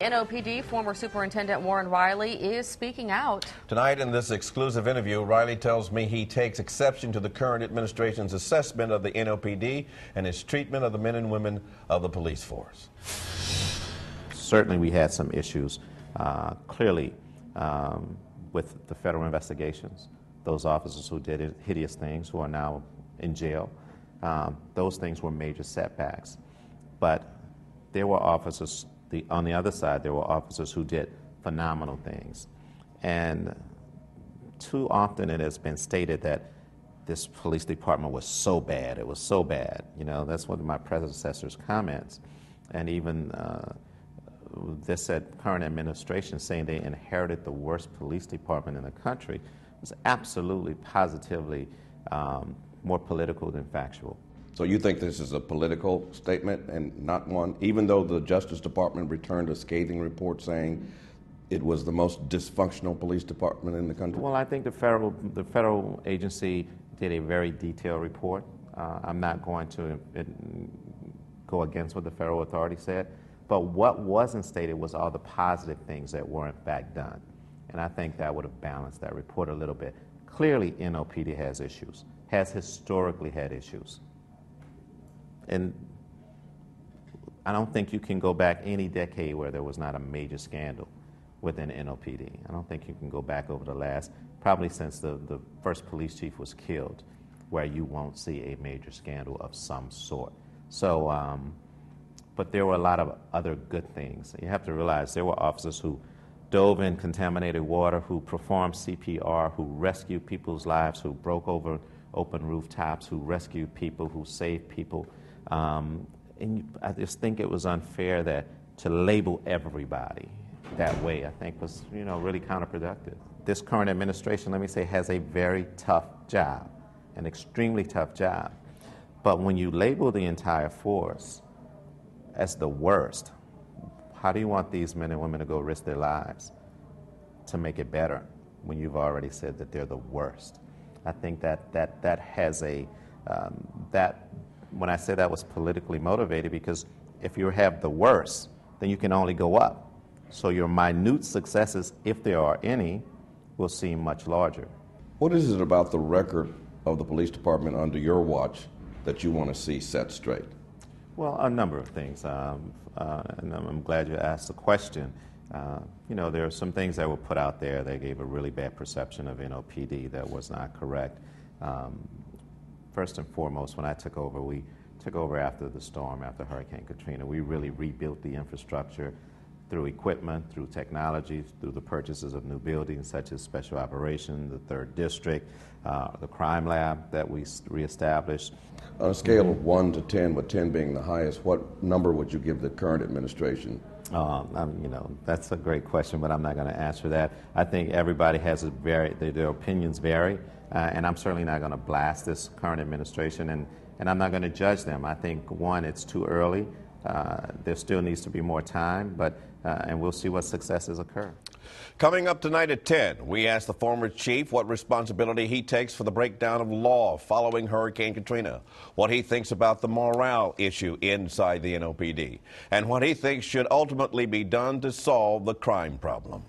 NOPD former Superintendent Warren Riley is speaking out. Tonight in this exclusive interview, Riley tells me he takes exception to the current administration's assessment of the NOPD and its treatment of the men and women of the police force. Certainly we had some issues, clearly, with the federal investigations. Those officers who did hideous things who are now in jail, those things were major setbacks. But there were officers, on the other side, there were officers who did phenomenal things. And too often it has been stated that this police department was so bad, it was so bad. You know, that's one of my predecessor's comments. And even this said current administration saying they inherited the worst police department in the country was absolutely, positively more political than factual. So you think this is a political statement and not one, even though the Justice Department returned a scathing report saying it was the most dysfunctional police department in the country? Well, I think the federal agency did a very detailed report. I'm not going to go against what the federal authority said, but what wasn't stated was all the positive things that were in fact done. And I think that would have balanced that report a little bit. Clearly, NOPD has issues, has historically had issues. And I don't think you can go back any decade where there was not a major scandal within NOPD. I don't think you can go back over the last, probably since the first police chief was killed, where you won't see a major scandal of some sort. So, but there were a lot of other good things. You have to realize there were officers who dove in contaminated water, who performed CPR, who rescued people's lives, who broke over open rooftops, who rescued people, who saved people. And I just think it was unfair that to label everybody that way, I think was, you know, really counterproductive. This current administration, let me say, has a very tough job, an extremely tough job. But when you label the entire force as the worst, how do you want these men and women to go risk their lives to make it better when you've already said that they're the worst? I think that has a, when I say that was politically motivated, because if you have the worst, then you can only go up. So your minute successes, if there are any, will seem much larger. What is it about the record of the police department under your watch that you want to see set straight? Well, a number of things, and I'm glad you asked the question. You know, there are some things that were put out there that gave a really bad perception of NOPD that was not correct. First and foremost, when I took over, we took over after the storm, after Hurricane Katrina. We really rebuilt the infrastructure through equipment, through technology, through the purchases of new buildings such as Special Operations, the 3rd District, the crime lab that we reestablished. On a scale of 1 to 10, with 10 being the highest, what number would you give the current administration? You know, that's a great question, but I'm not going to answer that. I think everybody has their opinions vary, and I'm certainly not going to blast this current administration, and I'm not going to judge them. I think, one, it's too early. There still needs to be more time, but and we'll see what successes occur. Coming up tonight at 10, we ask the former chief what responsibility he takes for the breakdown of law following Hurricane Katrina, what he thinks about the morale issue inside the NOPD, and what he thinks should ultimately be done to solve the crime problem.